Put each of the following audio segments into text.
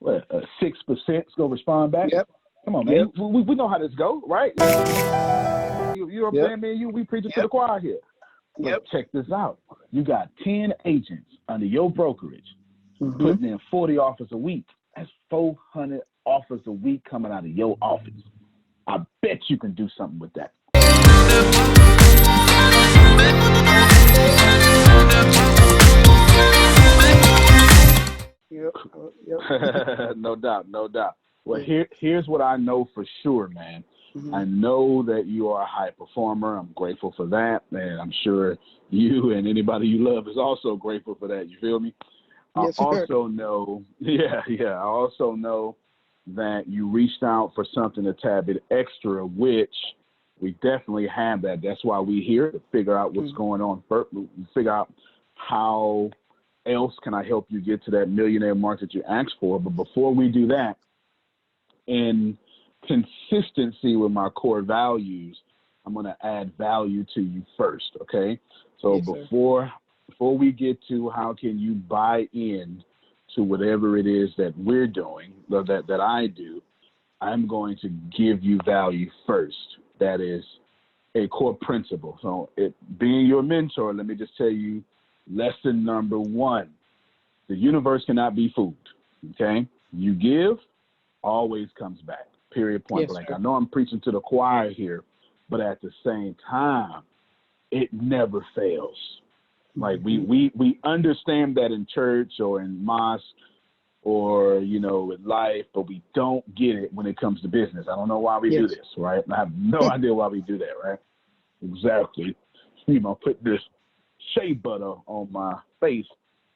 6% is gonna respond back. Yep. Come on, man. Yep. We know how this go, right? You know what I'm saying, man? We preaching to the choir here. But check this out. You got 10 agents under your brokerage putting in 40 offers a week. That's 400 offers a week coming out of your office. I bet you can do something with that. Yep. No doubt, no doubt. Well, here's what I know for sure, man. I know that you are a high performer. I'm grateful for that, and I'm sure you and anybody you love is also grateful for that. You feel me? Yes, I also know, I also know that you reached out for something a tad bit extra, which we definitely have that. That's why we're here, to figure out what's going on, figure out how else can I help you get to that millionaire mark that you asked for. But before we do that, in consistency with my core values, I'm going to add value to you first, okay? So before we get to how can you buy in to whatever it is that we're doing, that I do, I'm going to give you value first. That is a core principle. So being your mentor, let me just tell you, lesson number 1, the universe cannot be fooled, okay? You give, always comes back, period, point blank. Sir. I know I'm preaching to the choir here, but at the same time, it never fails. Like we understand that in church or in mosque or, in life, but we don't get it when it comes to business. I don't know why we do this, right? I have no idea why we do that, right? Exactly. Put this shea butter on my face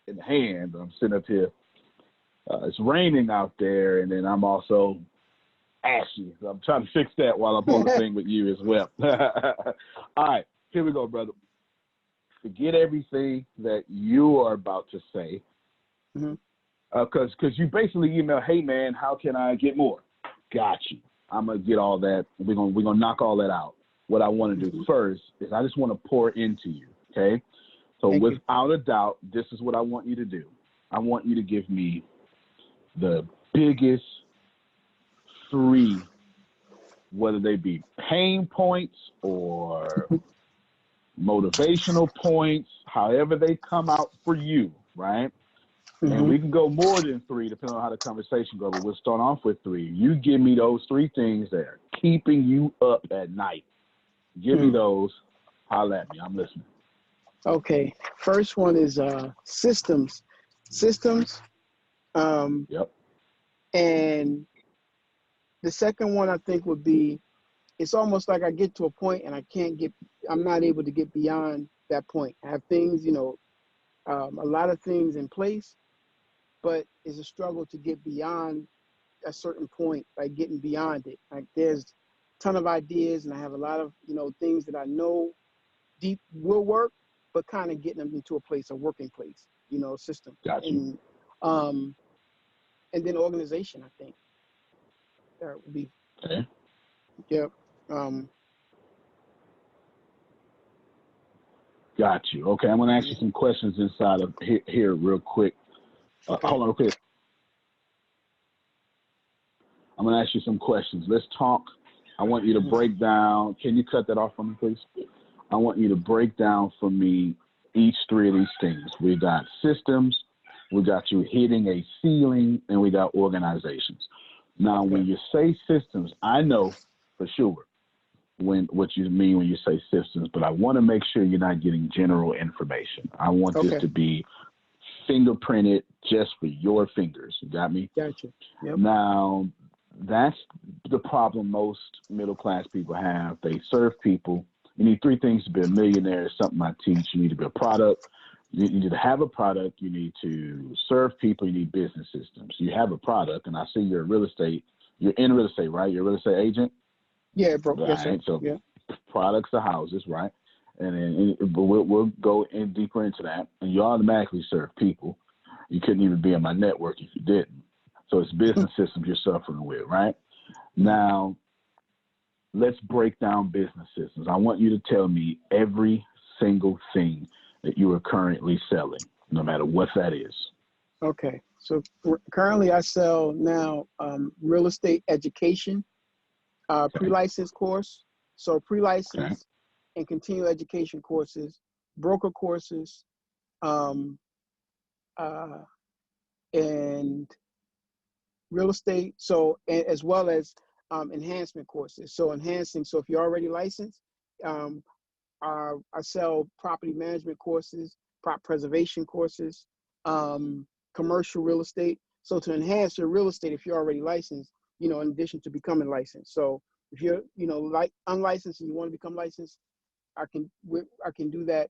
and hand. I'm sitting up here. It's raining out there, and then I'm also ashy. So I'm trying to fix that while I'm on the thing with you as well. All right, here we go, brother. Forget everything that you are about to say, because you basically email, hey man, how can I get more? Got you. I'm gonna get all that. We're gonna knock all that out. What I want to do first is I just want to pour into you. Okay. So without a doubt, this is what I want you to do. I want you to give me the biggest 3, whether they be pain points or motivational points, however they come out for you, right? And we can go more than 3 depending on how the conversation goes, but we'll start off with 3. You give me those 3 things that are keeping you up at night. Give me those. Holla at me. I'm listening. Okay. First one is systems. Yep. And the second one I think would be, it's almost like I get to a point and I'm not able to get beyond that point. I have things, a lot of things in place, but it's a struggle to get beyond a certain point, like getting beyond it. Like there's a ton of ideas and I have a lot of, things that I know deep will work, but kind of getting them into a working place, system. Gotcha. And then organization, I think. That would be. Okay. Yep. Got you. Okay, I'm going to ask you some questions inside of here real quick. Hold on real quick. I'm going to ask you some questions. Let's talk. I want you to break down. Can you cut that off for me, please? I want you to break down for me each 3 of these things. We got systems, we got you hitting a ceiling, and we got organizations. Now, when you say systems, I know for sure what you mean when you say systems, but I want to make sure you're not getting general information. I want this to be fingerprinted just for your fingers. You got me? Gotcha. Yep. Now, that's the problem most middle-class people have. They serve people. You need 3 things to be a millionaire. It's something I teach. You need to be a product. You need to have a product. You need to serve people. You need business systems. You have a product, and I see you're in real estate, right? You're a real estate agent? Yeah, bro. Right. Yes, sir. So yeah. Products are houses, right? And then we'll go in deeper into that. And you automatically serve people. You couldn't even be in my network if you didn't. So it's business systems you're suffering with, right? Now, let's break down business systems. I want you to tell me every single thing that you are currently selling, no matter what that is. Okay. So currently I sell now real estate education, pre-license course. So Okay. pre-license and continuing education courses, broker courses, um, uh, and real estate. So as well as enhancement courses. So enhancing. So if you're already licensed, um, I sell property management courses, prop preservation courses, commercial real estate. So to enhance your real estate, if you're already licensed, you know, in addition to becoming licensed. So if you're, you know, like unlicensed and you want to become licensed, I can do that.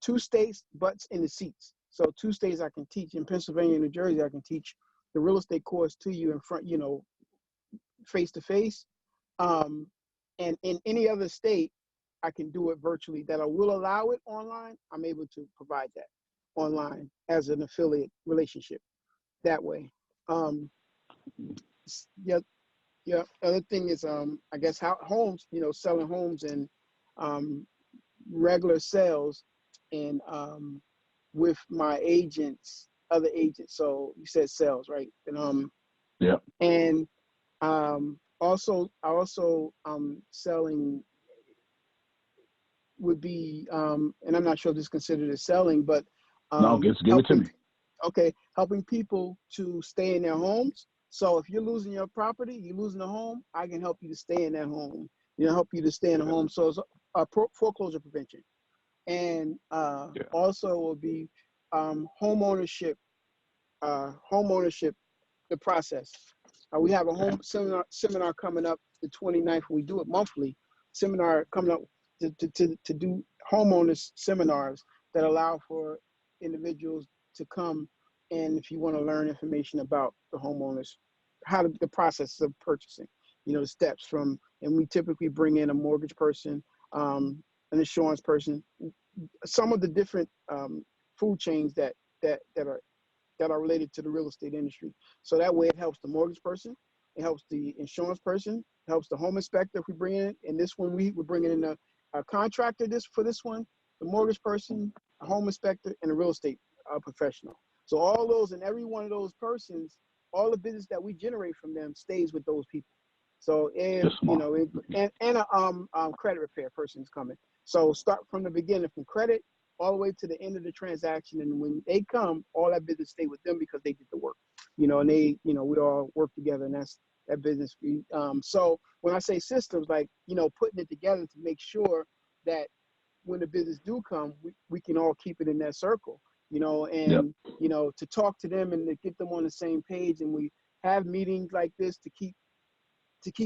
2 states, butts in the seats. So 2 states I can teach in Pennsylvania and New Jersey. I can teach the real estate course to you in front, you know, face to face. And in any other state, I can do it virtually. That I will allow it online. I'm able to provide that online as an affiliate relationship that way. Um, yeah, yeah. Other thing is, I guess how homes, you know, selling homes and um, regular sales and with my agents, other agents. So you said sales, right? Yeah. And also I also selling would be and I'm not sure if this is considered as selling, but No, give it to helping me. okay, helping people to stay in their homes. So if you're losing your property, you're losing a home, I can help you to stay in that home. You know, help you to stay in a Yeah. home. So it's foreclosure prevention. And Yeah. also will be home ownership, home ownership, the process. We have a Okay. home seminar coming up the 29th. We do it monthly. Seminar coming up to do homeowners seminars that allow for individuals to come, and if you want to learn information about the homeowners, the process of purchasing, you know, the steps from, and we typically bring in a mortgage person, an insurance person, some of the different food chains that are related to the real estate industry. So that way it helps the mortgage person, it helps the insurance person, it helps the home inspector if we bring in this one, we're bringing in a contractor for this one, the mortgage person, a home inspector, and a real estate professional. So all those and every one of those persons, all the business that we generate from them stays with those people. So if, Just you smart. know, and a credit repair person is coming. So start from the beginning, from credit all the way to the end of the transaction. And when they come, all that business stay with them because they did the work, you know, and they, you know, we all work together, and that's that business. So when I say systems, like, you know, putting it together to make sure that when the business do come, we can all keep it in that circle, you know, Yep. and, you know, to talk to them and to get them on the same page. And we have meetings like this to keep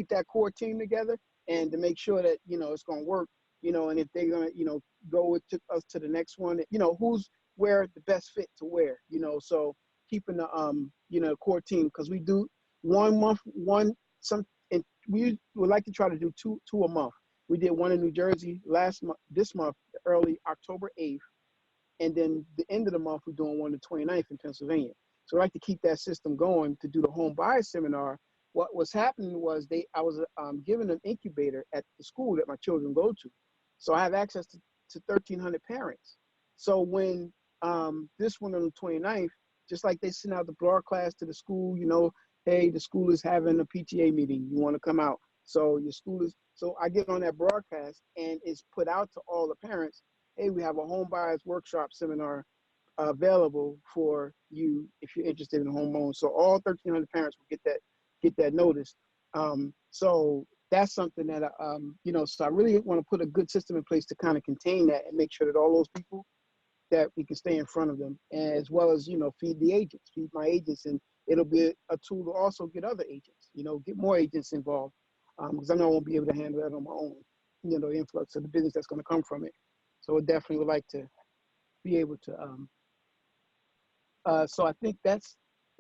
that core team together and to make sure that, you know, it's going to work, you know, and if they're going to, you know, go with us to the next one, you know, who's where the best fit to wear, you know, so keeping the, you know, core team, because we do 1 month, and we would like to try to do two a month. We did one in New Jersey last month, this month, early October 8th. And then the end of the month, we're doing one the 29th in Pennsylvania. So I like to keep that system going to do the home buyer seminar. What was happening was I was given an incubator at the school that my children go to. So I have access to 1,300 parents. So when this one on the 29th, just like they send out the broadcast to the school, you know, hey, the school is having a PTA meeting. You want to come out? So your school is, so I get on that broadcast and it's put out to all the parents. Hey, we have a home buyers workshop seminar available for you if you're interested in home loans. So all 1,300 parents will get that notice. So that's something that you know. So I really want to put a good system in place to kind of contain that and make sure that all those people, that we can stay in front of them, as well as, you know, feed my agents, and it'll be a tool to also get other agents, you know, get more agents involved, because I know I won't be able to handle that on my own, you know, the influx of the business that's going to come from it. So I definitely would like to be able to. So I think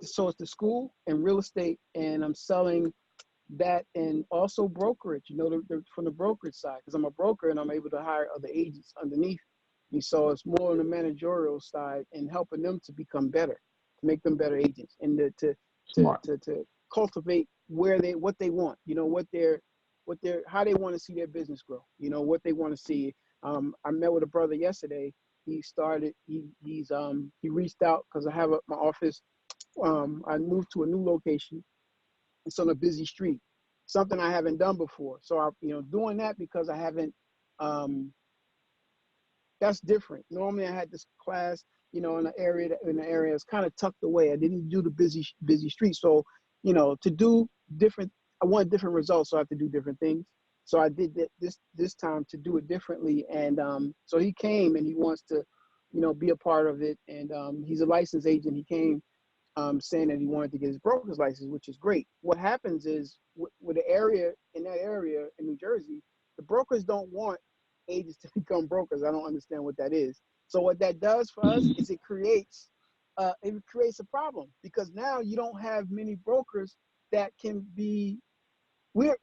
so it's the school and real estate, and I'm selling that, and also brokerage, you know, from the brokerage side, because I'm a broker and I'm able to hire other agents underneath me. So it's more on the managerial side and helping them to become better, to make them better agents, and Smart. to cultivate what they want, you know, how they want to see their business grow, you know, what they want to see. I met with a brother yesterday. He reached out because I have my office I moved to a new location. It's on a busy street, something I haven't done before. So I, doing that because I haven't, that's different. Normally I had this class, in an area that's kind of tucked away. I didn't do the busy street. So, to do different, I want different results. So I have to do different things. So I did that this time to do it differently. And so he came and he wants to, be a part of it. And he's a licensed agent. He came saying that he wanted to get his broker's license, which is great. What happens is with the area in New Jersey, the brokers don't want agents to become brokers. I don't understand what that is. So what that does for us is it creates a problem, because now you don't have many brokers that can be. We're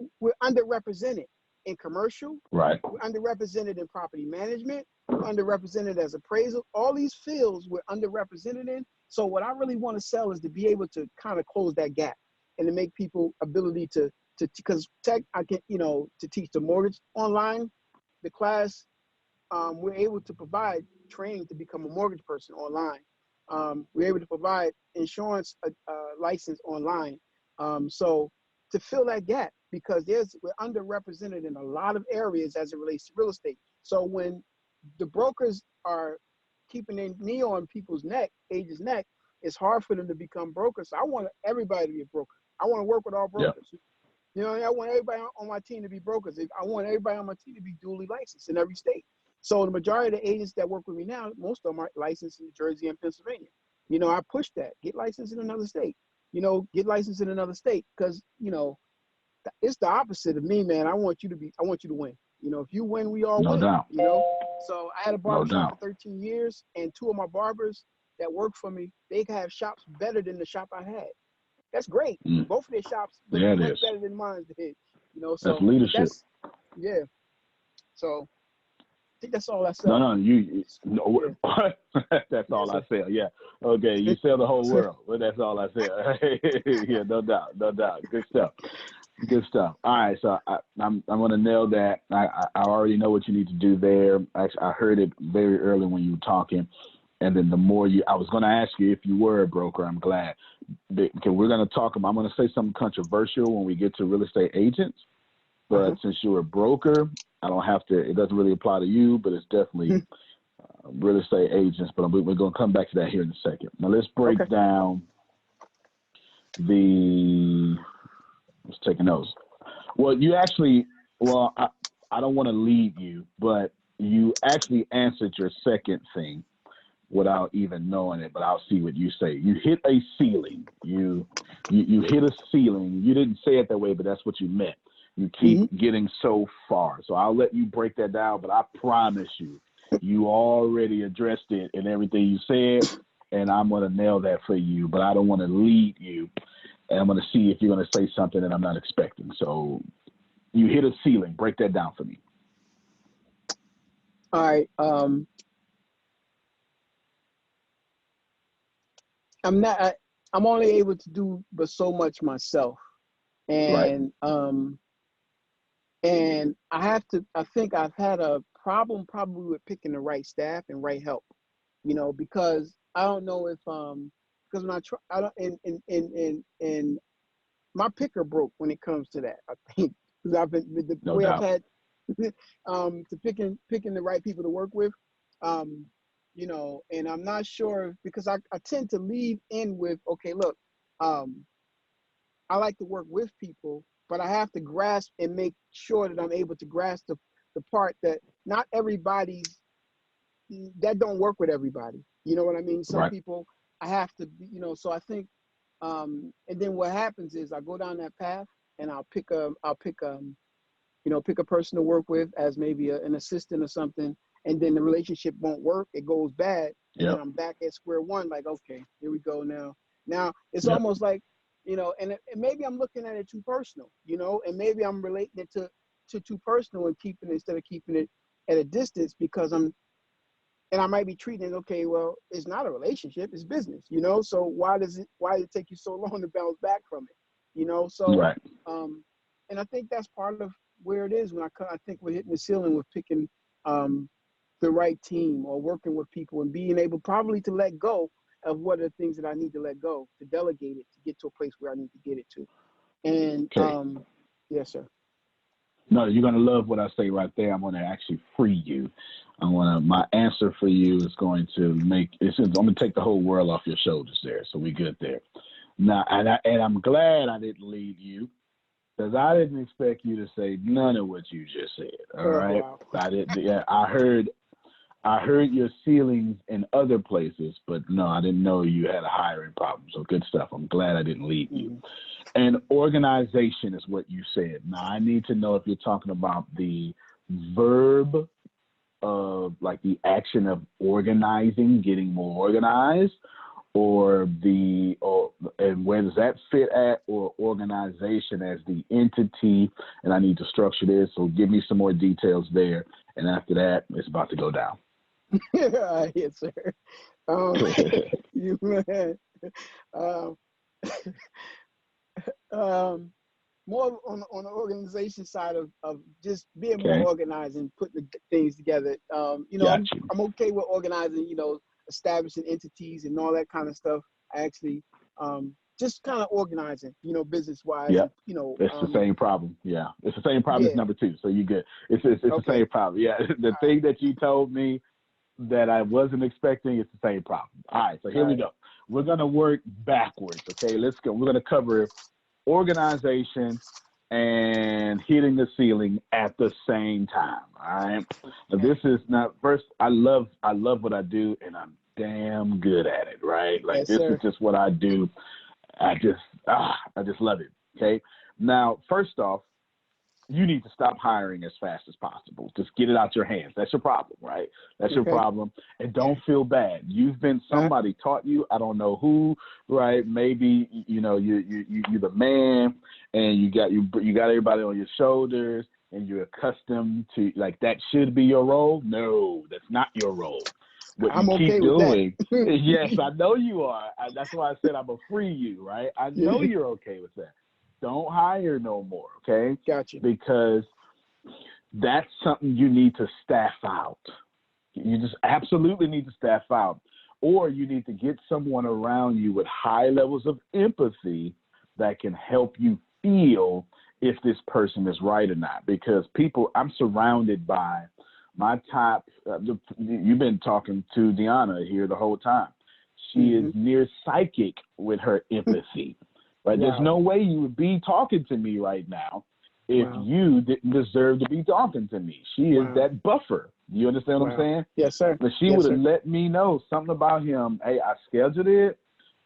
underrepresented in commercial. Right. We're underrepresented in property management. We're underrepresented as appraisal. All these fields we're underrepresented in. So what I really want to sell is to be able to kind of close that gap and to make people ability to because I can, to teach the mortgage online, the class, we're able to provide training to become a mortgage person online. We're able to provide insurance license online. So to fill that gap, because we're underrepresented in a lot of areas as it relates to real estate. So when the brokers are keeping their knee on people's neck, agents' neck, it's hard for them to become brokers. So I want everybody to be a broker. I want to work with all brokers. Yeah. I want everybody on my team to be brokers. I want everybody on my team to be duly licensed in every state. So the majority of the agents that work with me now, most of them are licensed in New Jersey and Pennsylvania. I push that. Get licensed in another state. Get licensed in another state, because, it's the opposite of me, man. I want you to win. If you win, we all win. No doubt. So I had a barbershop for 13 years, and two of my barbers that work for me, they have shops better than the shop I had. That's great. Both of their shops look much better than mine did. So that's leadership. Yeah. So I think that's all I said. That's all I said. Yeah. Okay. You sell the whole world. But that's all I said. Yeah. No doubt. Good stuff. All right. So I'm going to nail that. I already know what you need to do there. Actually, I heard it very early when you were talking. And then the more I was going to ask you if you were a broker. I'm glad, because we're going to talk. I'm going to say something controversial when we get to real estate agents. But since you're a broker, I don't have to. It doesn't really apply to you, but it's definitely real estate agents. But we're going to come back to that here in a second. Now let's break down let's take notes. Well, you actually. Well, I don't want to lead you, but you actually answered your second thing without even knowing it, but I'll see what you say. You hit a ceiling. You hit a ceiling. You didn't say it that way, but that's what you meant. You keep getting so far. So I'll let you break that down, but I promise you already addressed it in everything you said, and I'm going to nail that for you, but I don't want to lead you, and I'm going to see if you're going to say something that I'm not expecting. So you hit a ceiling. Break that down for me. All right. I'm only able to do but so much myself. And and I think I've had a problem probably with picking the right staff and right help, because I don't know if because when I don't and my picker broke when it comes to that. I think because I've been the way I've had to picking the right people to work with. And I'm not sure, because I tend to lead in with, okay, look, I like to work with people, but I have to grasp and make sure that I'm able to grasp the part that not everybody's, that don't work with everybody. You know what I mean? Some people I have to, so I think, and then what happens is I go down that path and I'll pick a person to work with as maybe an assistant or something. And then the relationship won't work. It goes bad. And then I'm back at square one, like, okay, here we go now. Now it's almost like, and maybe I'm looking at it too personal, and maybe I'm relating it to too personal and instead of keeping it at a distance, because and I might be treating it, okay, well, it's not a relationship, it's business, so why does it take you so long to bounce back from it, so, and I think that's part of where it is when I think we're hitting the ceiling with picking, the right team or working with people and being able probably to let go of what are the things that I need to let go, to delegate it, to get to a place where I need to get it to. And Okay. yes, sir. No, you're gonna love what I say right there. I'm gonna actually free you. My answer for you is going to I'm gonna take the whole world off your shoulders there. So we good there. Now, and I'm glad I didn't lead you, because I didn't expect you to say none of what you just said. All right. Wow. I didn't. Yeah, I heard your ceilings in other places, but no, I didn't know you had a hiring problem. So good stuff. I'm glad I didn't lead you. And organization is what you said. Now I need to know if you're talking about the verb of, like, the action of organizing, getting more organized, and where does that fit at, or organization as the entity, and I need to structure this. So give me some more details there. And after that, it's about to go down. Yes, sir. You man. More on the organization side of just being more organized and putting the things together. I'm okay with organizing, establishing entities and all that kind of stuff. Actually, just kind of organizing, business wise. Yeah. It's the same problem. Yeah. It's the same problem as number 2. So you good. It's okay. The same problem. Yeah. The thing that you told me that I wasn't expecting, it's the same problem. All right. So here we go. We're going to work backwards. Okay. Let's go. We're going to cover organization and hitting the ceiling at the same time. All right. Now, this is not first. I love what I do, and I'm damn good at it. Right. Like, this is just what I do. I just love it. Okay. Now, first off, you need to stop hiring as fast as possible. Just get it out your hands. That's your problem, right? That's your problem. And don't feel bad. Somebody taught you, I don't know who, right? Maybe, you're the man, and you got everybody on your shoulders, and you're accustomed to, like, that should be your role. No, that's not your role. What I'm you keep doing, yes, I know you are. That's why I said I'm going to free you, right? I know you're okay with that. Don't hire no more, okay? Gotcha. Because that's something you need to staff out. You just absolutely need to staff out. Or you need to get someone around you with high levels of empathy that can help you feel if this person is right or not. Because I'm surrounded by my top, you've been talking to Deanna here the whole time. She is near psychic with her empathy. Right? Wow. There's no way you would be talking to me right now if you didn't deserve to be talking to me. She is that buffer. You understand what I'm saying? Yes, sir. But she would have let me know something about him. Hey, I scheduled it,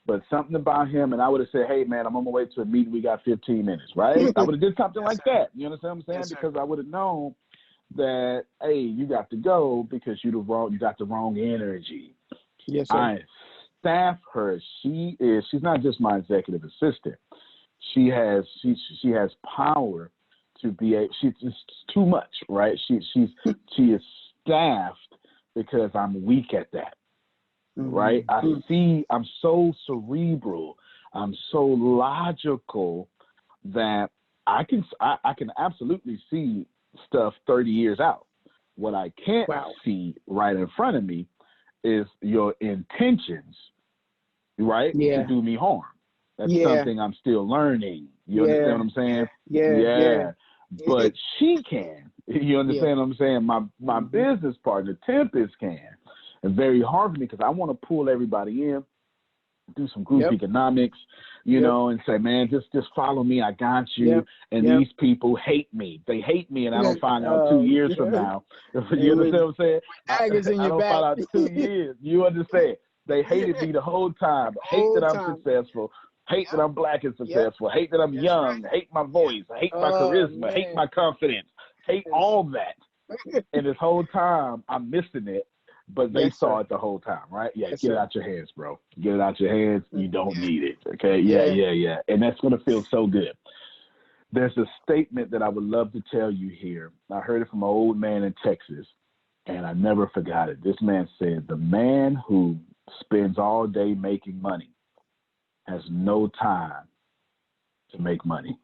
but something about him, and I would have said, hey, man, I'm on my way to a meeting. We got 15 minutes, right? I would have did something like that. You understand what I'm saying? Because I would have known that, hey, you got to go because you got the wrong energy. Yes, sir. Staff her. She's not just my executive assistant. She has power to be she's just too much, right? She is staffed because I'm weak at that. Right? I'm so cerebral, I'm so logical that I can absolutely see stuff 30 years out. What I can't see right in front of me is your intentions, right? Yeah. To do me harm. That's something I'm still learning. You understand what I'm saying? Yeah. But she can. You understand what I'm saying? My business partner, Tempest, can. It's very hard for me because I want to pull everybody in, do some group economics, you know, and say, man, just follow me. I got you. And these people hate me. They hate me, and I don't find out 2 years from now. You understand what I'm saying? I don't find out 2 years. You understand? They hated me the whole time. Hate that I'm successful. Hate that I'm black and successful. Hate that I'm young. Hate my voice. Hate my charisma. Hate my confidence. Hate all that. And this whole time, I'm missing it. But they saw it the whole time, right? Yeah, get it out your hands, bro. Get it out your hands. You don't need it, okay? Yeah. And that's going to feel so good. There's a statement that I would love to tell you here. I heard it from an old man in Texas, and I never forgot it. This man said, the man who spends all day making money has no time to make money.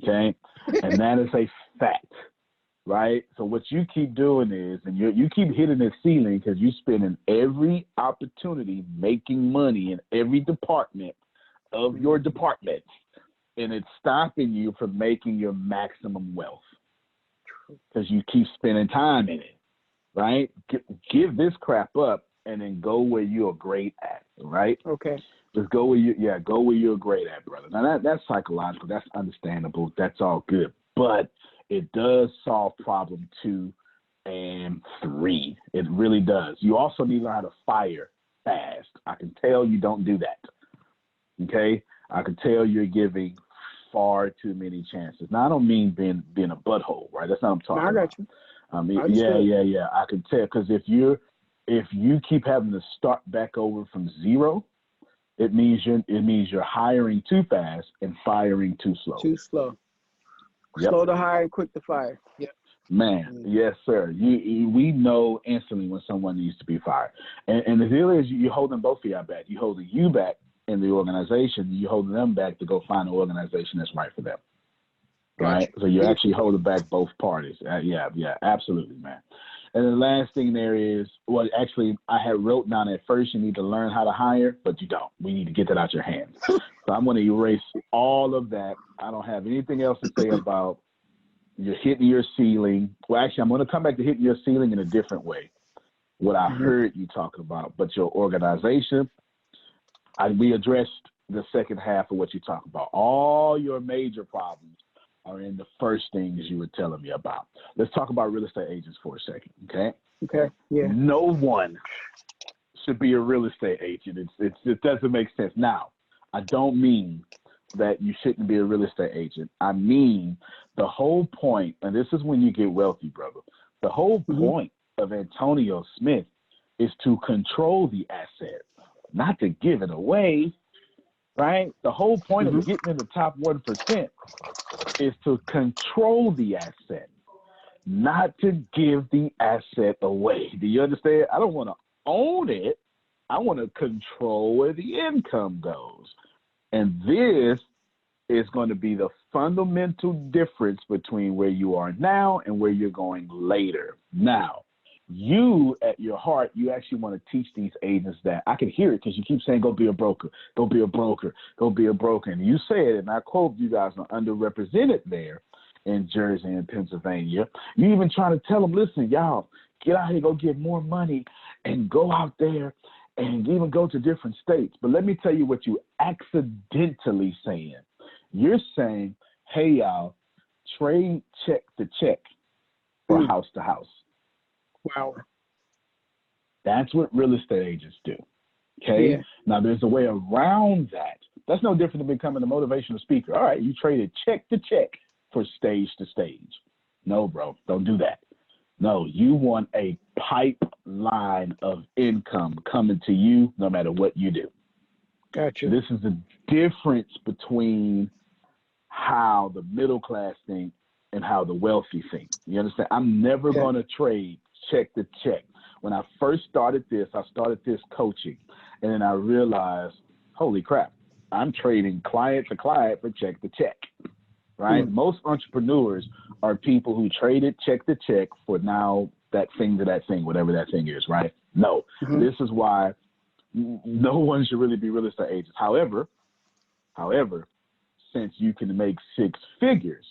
Okay? And that is a fact. right? So what you keep doing is, and you keep hitting the ceiling because you're spending every opportunity making money in every department of your department, and it's stopping you from making your maximum wealth because you keep spending time in it, right? Give this crap up and then go where you're great at, right? Okay. Just go where you're great at, brother. Now that's psychological, that's understandable, that's all good, but it does solve problem 2 and 3. It really does. You also need to learn how to fire fast. I can tell you don't do that. Okay? I can tell you're giving far too many chances. Now I don't mean being a butthole, right? That's not what I'm talking about. I got you. I mean, yeah. I can tell because if you keep having to start back over from zero, it means you're hiring too fast and firing too slow. Too slow. Yep. Slow to hire, quick to fire. Yep. Man, yes, sir. We know instantly when someone needs to be fired. And the deal is you're holding both of y'all back. You're holding you back in the organization. You're holding them back to go find an organization that's right for them. Right? So you're actually holding back both parties. Yeah, absolutely, man. And the last thing there is, well, actually, I had wrote down at first you need to learn how to hire, but you don't. We need to get that out your hands. So I'm going to erase all of that. I don't have anything else to say about you're hitting your ceiling. Well, actually, I'm going to come back to hitting your ceiling in a different way, what I heard you talking about. But your organization, we addressed the second half of what you're talking about. All your major problems are in the first things you were telling me about. Let's talk about real estate agents for a second, okay? Okay, yeah. No one should be a real estate agent. It doesn't make sense. Now, I don't mean that you shouldn't be a real estate agent. I mean the whole point, and this is when you get wealthy, brother. The whole point of Antonio Smith is to control the asset, not to give it away, right? The whole point of getting in the top 1% is to control the asset, not to give the asset away. Do you understand? I don't want to own it. I want to control where the income goes. And this is going to be the fundamental difference between where you are now and where you're going later. Now, you at your heart, you actually want to teach these agents that. I can hear it because you keep saying, go be a broker, go be a broker, go be a broker. And you said, and I quote, you guys are underrepresented there in Jersey and Pennsylvania. You even trying to tell them, listen, y'all, get out here, go get more money and go out there and even go to different states. But let me tell you what you accidentally saying. You're saying, hey, y'all, trade check to check for house to house. Wow. That's what real estate agents do. Okay? Yeah. Now, there's a way around that. That's no different than becoming a motivational speaker. All right, you traded check to check for stage to stage. No, bro, don't do that. No, you want a pipeline of income coming to you no matter what you do. Gotcha. This is the difference between how the middle class think and how the wealthy think. You understand? I'm never going to trade check to check. When I first started this, I started this coaching, and then I realized, holy crap, I'm trading client to client for check to check, right? Most entrepreneurs are people who traded check to check for now that thing to that thing, whatever that thing is, right? No, this is why no one should really be real estate agents. However, since you can make 6 figures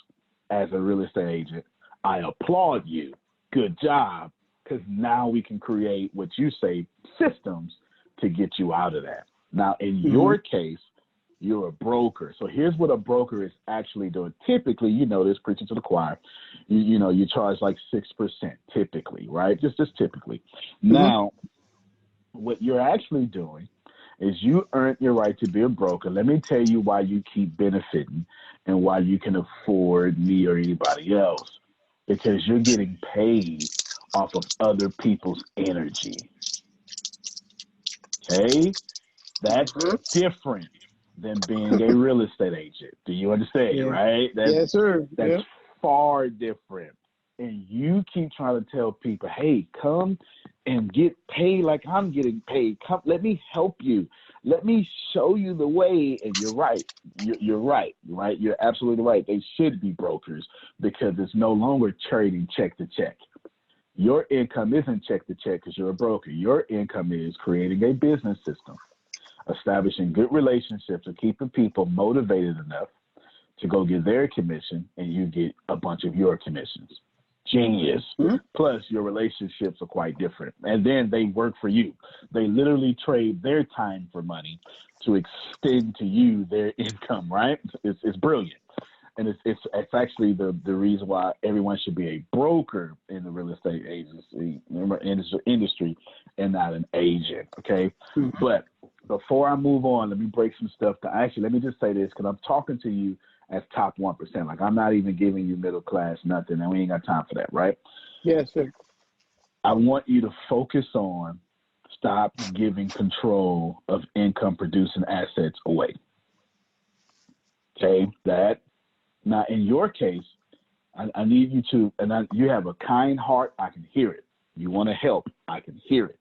as a real estate agent, I applaud you. Good job, because now we can create what you say systems to get you out of that. Now, in your case, you're a broker. So here's what a broker is actually doing. Typically, you know this, preaching to the choir, you charge like 6% typically, right? Just typically. Now, what you're actually doing is you earned your right to be a broker. Let me tell you why you keep benefiting and why you can afford me or anybody else. Because you're getting paid off of other people's energy. Okay? That's different than being a real estate agent. Do you understand, right? Yes, sir. That's far different. and you keep trying to tell people, hey, come and get paid like I'm getting paid. Come, let me help you. Let me show you the way. And you're right. You're right. Right. You're absolutely right. They should be brokers because it's no longer trading check to check. Your income isn't check to check because you're a broker. Your income is creating a business system, establishing good relationships, and keeping people motivated enough to go get their commission, and you get a bunch of your commissions. Genius. Mm-hmm. Plus, your relationships are quite different. And then they work for you. They literally trade their time for money to extend to you their income, right? It's brilliant. And it's actually the reason why everyone should be a broker in the real estate agency industry and not an agent, okay? Mm-hmm. But before I move on, let me break some stuff down. Actually, let me just say this because I'm talking to you as top 1%. Like, I'm not even giving you middle class nothing, and we ain't got time for that, right? Yes, sir. I want you to focus on stop giving control of income producing assets away. Okay, that. Now, in your case, I need you to, and you have a kind heart. I can hear it. You want to help. I can hear it.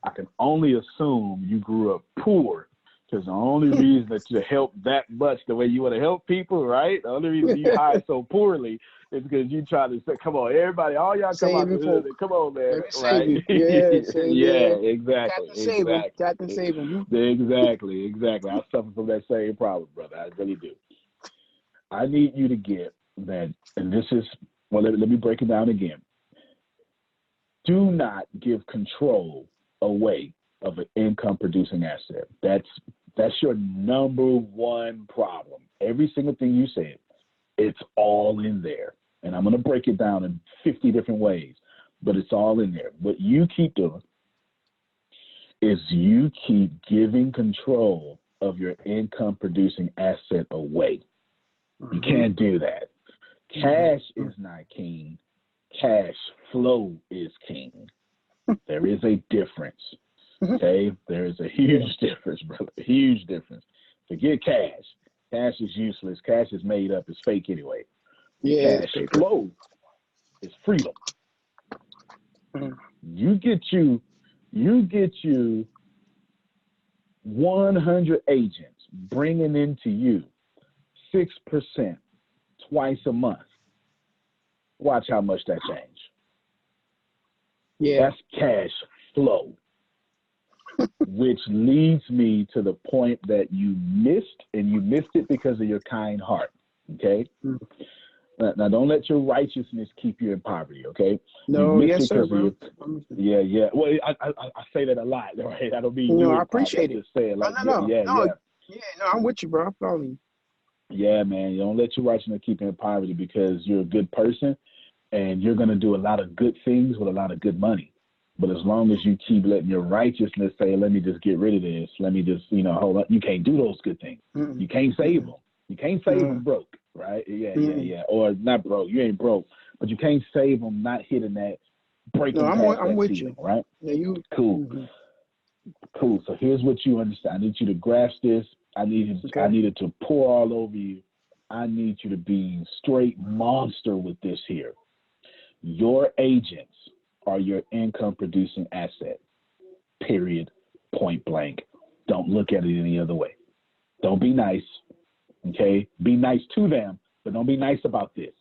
I can only assume you grew up poor because the only reason that you help that much the way you want to help people, right? The only reason you hire so poorly is because you try to say, come on, everybody, all y'all come out the hood. Come on, man. Right? Yeah, exactly. Captain Save him. Exactly. I suffer from that same problem, brother. I really do. I need you to get that, and this is, well, let me break it down again. Do not give control away of an income-producing asset. That's your number one problem. Every single thing you said, it's all in there. And I'm going to break it down in 50 different ways, but it's all in there. What you keep doing is you keep giving control of your income-producing asset away. You can't do that. Cash is not king. Cash flow is king. There is a difference. Okay? There is a huge difference, brother. A huge difference. Forget cash. Cash is useless. Cash is made up. It's fake anyway. Yeah, cash flow is freedom. You get you 100 agents bringing into you 6% twice a month. Watch how much that change. Yeah. That's cash flow. Which leads me to the point that you missed, and you missed it because of your kind heart. Okay? Now don't let your righteousness keep you in poverty, okay? No, yes, sir, bro. Yeah. Well, I say that a lot, right? I don't mean no, I appreciate it. Just say it like, no, I'm with you, bro. I'm following you. Yeah, man. You don't let your righteousness keep you in poverty because you're a good person and you're going to do a lot of good things with a lot of good money. But as long as you keep letting your righteousness say, let me just get rid of this, let me just, hold on, you can't do those good things. You can't save them. You can't save them broke, right? Yeah. Or not broke. You ain't broke, but you can't save them not hitting that breaking past I'm that with ceiling, you. right? Yeah, you. Cool. Cool. So here's what you understand. I need you to grasp this. I need it to pour all over you. I need you to be straight monster with this here. Your agents are your income producing asset. Period. Point blank. Don't look at it any other way. Don't be nice. Okay? Be nice to them, but don't be nice about this.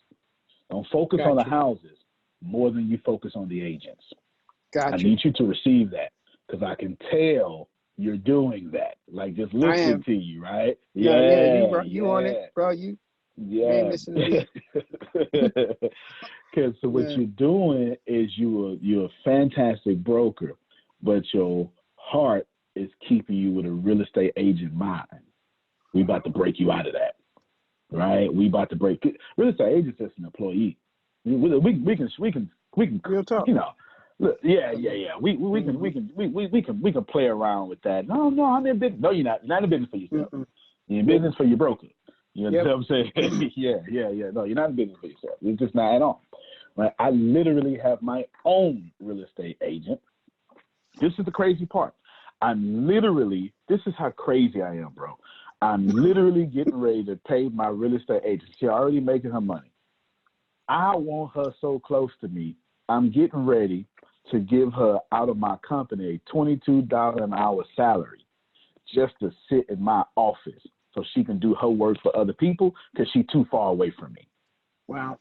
Don't focus on the houses more than you focus on the agents. I need you to receive that because I can tell you're doing that. Like just listening to you, right? You on it, bro. You ain't missing a beat. Because what you're doing is you're a fantastic broker, but your heart is keeping you with a real estate agent mind. We about to break you out of that, right? We about to break real estate agent is an employee. We can real talk. Look, yeah. We can play around with that. No, I'm in business. No, you're not. You're not in business for yourself. You're in business for your broker. You know what I'm saying? Yeah. No, you're not in business for yourself. It's just not at all. Right? I literally have my own real estate agent. This is the crazy part. This is how crazy I am, bro. I'm literally getting ready to pay my real estate agent. She's already making her money. I want her so close to me. I'm getting ready to give her out of my company a $22 an hour salary just to sit in my office so she can do her work for other people because she's too far away from me. Wow.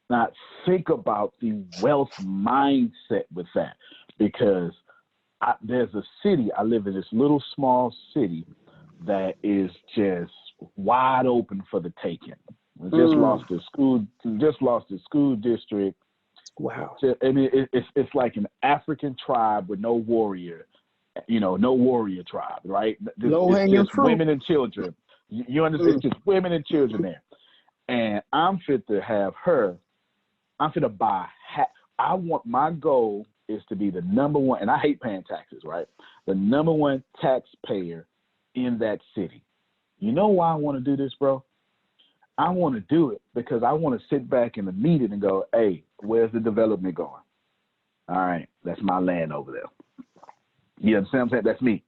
Now, think about the wealth mindset with that, because there's a city, I live in this little small city that is just wide open for the taking. We just lost the school district. Wow. I mean, it's like an African tribe with no warrior, no warrior tribe, right? Low-hanging fruit. Women and children. You understand? It's just women and children there. And I'm fit to have her. I'm fit to buy. My goal is to be the number one, and I hate paying taxes, right? The number one taxpayer in that city. You know why I want to do this, bro? I want to do it because I want to sit back in the meeting and go, hey, where's the development going? All right, that's my land over there. You understand what I'm saying? That's me.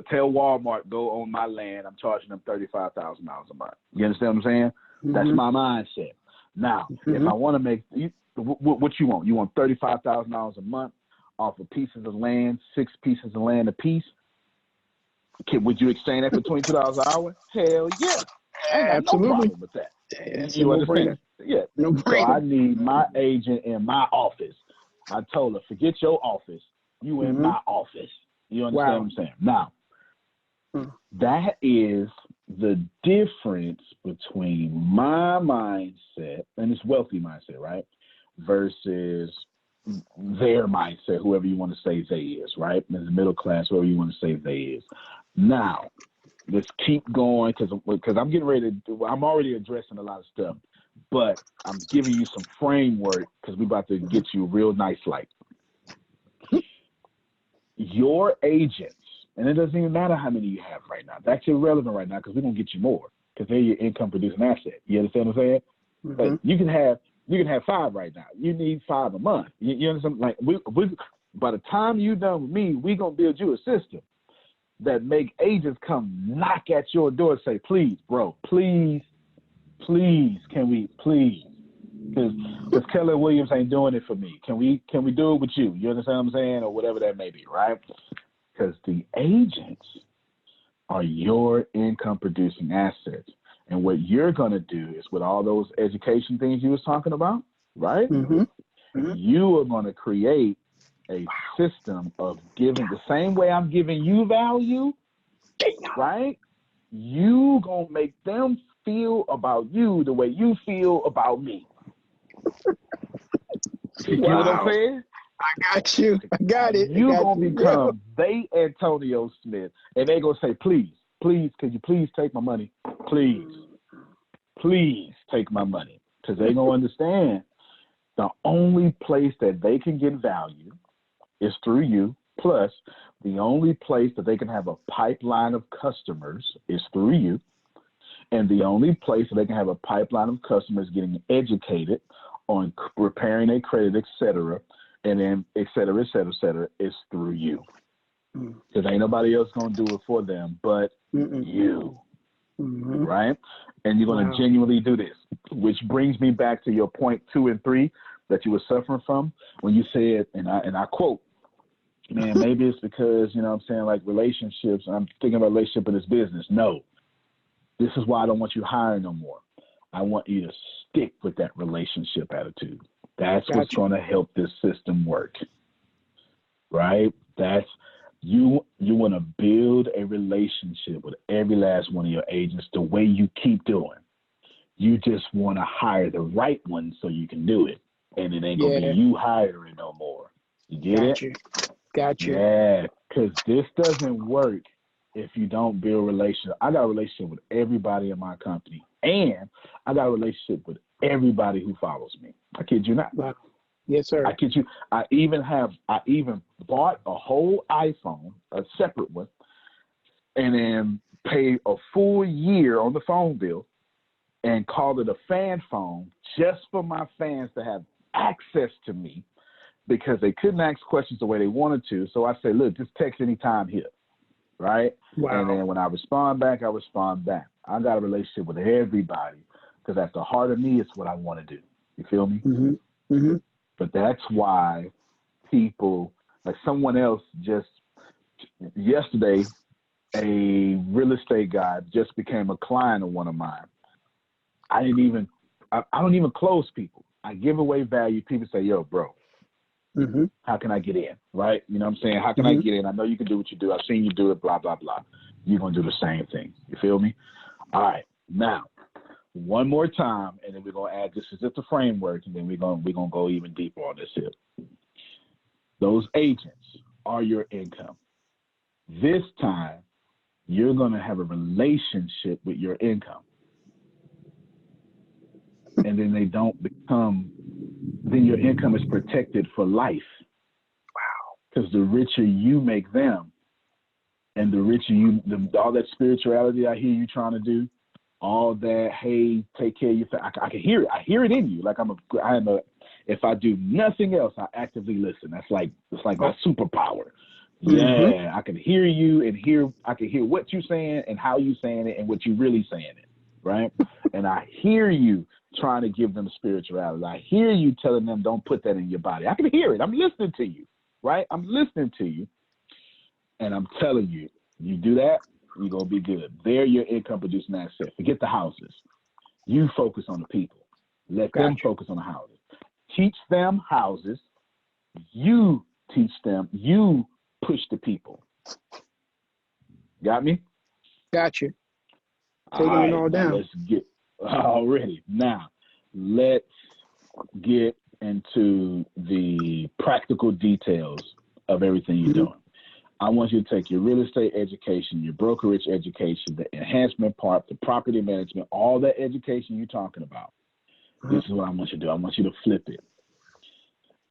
Tell Walmart, go on my land. I'm charging them $35,000 a month. You understand what I'm saying? Mm-hmm. That's my mindset. Now, if I want to make what you want? You want $35,000 a month off of pieces of land, 6 pieces of land a piece? Would you exchange that for $22 an hour? Hell yeah. I ain't got Absolutely. no problem with that. You understand? Yeah. No so I need my agent in my office. I told her, forget your office. You in my office. You understand what I'm saying? Now, that is the difference between my mindset and this wealthy mindset, right? Versus their mindset, whoever you want to say they is, right? As the middle class, whoever you want to say they is. Now, let's keep going because I'm getting ready to. I'm already addressing a lot of stuff, but I'm giving you some framework because we're about to get you real nice like. Your agents, and it doesn't even matter how many you have right now. That's irrelevant right now because we're gonna get you more because they're your income producing asset. You understand what I'm saying? But you can have 5 right now. You need 5 a month. You understand? Like we by the time you're done with me, we're gonna build you a system that make agents come knock at your door and say, please, bro, please, can we, please? Because Keller Williams ain't doing it for me. Can we do it with you? You understand what I'm saying? Or whatever that may be, right? Because the agents are your income producing assets. And what you're going to do is with all those education things you was talking about, right? You are going to create a system of giving the same way I'm giving you value, right? You gonna make them feel about you the way you feel about me. You get what I'm saying? I got you. I got it. You gonna become they Antonio Smith, and they gonna say, please, could you please take my money? Please take my money, because they gonna understand the only place that they can get value is through you. Plus, the only place that they can have a pipeline of customers is through you. And the only place that they can have a pipeline of customers getting educated on repairing their credit, et cetera, and then et cetera, is through you. Because ain't nobody else going to do it for them but you. Right? And you're going to genuinely do this, which brings me back to your point 2 and 3 that you were suffering from when you said, and I quote, man, maybe it's because, you know what I'm saying, like relationships, I'm thinking about relationship in this business. No, this is why I don't want you hiring no more. I want you to stick with that relationship attitude. That's what's going to help this system work, right? That's you want to build a relationship with every last one of your agents the way you keep doing. You just want to hire the right one so you can do it. And it ain't going to be you hiring no more. You get it? Got you. Yeah, because this doesn't work if you don't build relationships. I got a relationship with everybody in my company, and I got a relationship with everybody who follows me. I kid you not. Wow. Yes, sir. I kid you. I even bought a whole iPhone, a separate one, and then paid a full year on the phone bill and called it a fan phone just for my fans to have access to me, because they couldn't ask questions the way they wanted to. So I say, look, just text anytime here, right? Wow. And then when I respond back, I respond back. I got a relationship with everybody because at the heart of me, it's what I want to do. You feel me? Mm-hmm. Mm-hmm. But that's why people, like someone else just yesterday, a real estate guy just became a client of one of mine. I don't even close people. I give away value. People say, yo, bro, Mm-hmm. how can I get in? Right? You know what I'm saying? How can I get in? I know you can do what you do. I've seen you do it, blah, blah, blah. You're going to do the same thing. You feel me? All right. Now, one more time, and then we're going to add, this is just a framework, and then we're going to go even deeper on this here. Those agents are your income. This time, you're going to have a relationship with your income. And then they don't become, then your income is protected for life. Wow. Because the richer you make them, and the richer all that spirituality I hear you trying to do, all that, hey, take care of your family. I can hear it. I hear it in you. Like if I do nothing else, I actively listen. It's like my superpower. Yeah, mm-hmm. I can hear you and I can hear what you're saying and how you saying it and what you really saying it, right? And I hear you trying to give them spirituality. I hear you telling them don't put that in your body. I can hear it. I'm listening to you, right? I'm listening to you. And I'm telling you, you do that, you're going to be good. They're your income producing asset. Forget the houses. You focus on the people. Let them focus on the houses. Teach them houses. You teach them. You push the people. Got me? Got you. Taking it all down. Let's get already. Now, let's get into the practical details of everything you're doing. I want you to take your real estate education, your brokerage education, the enhancement part, the property management, all that education you're talking about. This is what I want you to do. I want you to flip it.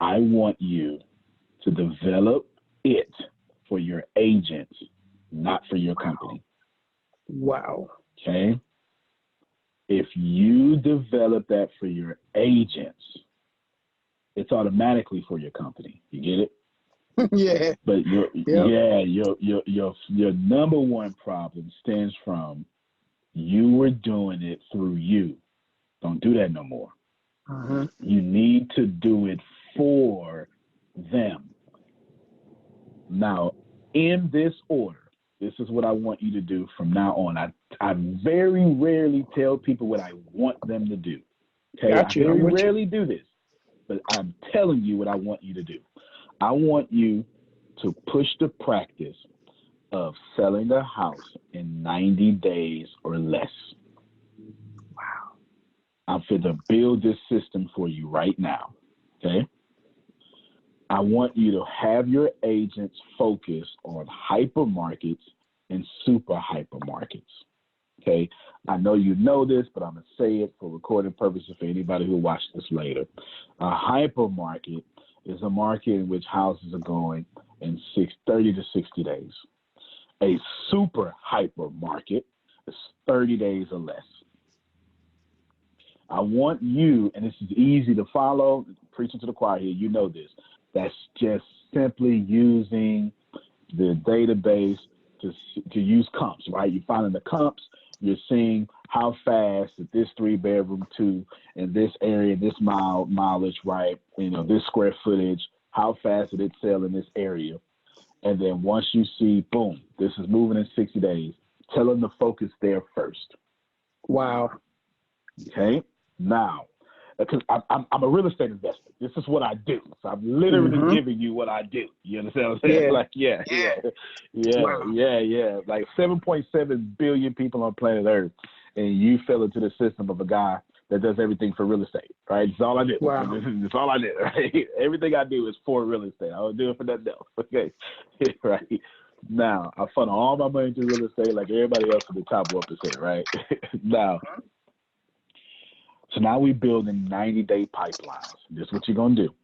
I want you to develop it for your agents, not for your company. Wow. Okay? If you develop that for your agents, it's automatically for your company. You get it? Yeah. But your number one problem stems from you were doing it through you. Don't do that no more. Uh-huh. You need to do it for them. Now, in this order, this is what I want you to do from now on. I very rarely tell people what I want them to do. Okay, I very rarely do this, but I'm telling you what I want you to do. I want you to push the practice of selling a house in 90 days or less. Wow. I'm fit to build this system for you right now. Okay. I want you to have your agents focus on hypermarkets and super hypermarkets. Okay. I know you know this, but I'm going to say it for recording purposes for anybody who will watch this later. A hypermarket is a market in which houses are going in 30 to 60 days. A super hypermarket is 30 days or less. I want you, and this is easy to follow, preaching to the choir here, you know this. That's just simply using the database to use comps, right? You're finding the comps, you're seeing how fast that this 3-bedroom, 2 in this area, this mileage, right? You know, this square footage, how fast did it sell in this area? And then once you see, boom, this is moving in 60 days, tell them to focus there first. Wow. Okay. Now, because I'm a real estate investor. This is what I do. So I'm literally giving you what I do. You understand what I'm saying? Yeah. Like, Like 7.7 billion people on planet Earth, and you fell into the system of a guy that does everything for real estate, right? That's all I do. Wow. That's all I do, right? Everything I do is for real estate. I don't do it for nothing else, okay? Right? Now, I funnel all my money into real estate like everybody else at the top 1%, right? Now, so now we're building 90-day pipelines. This is what you're going to do.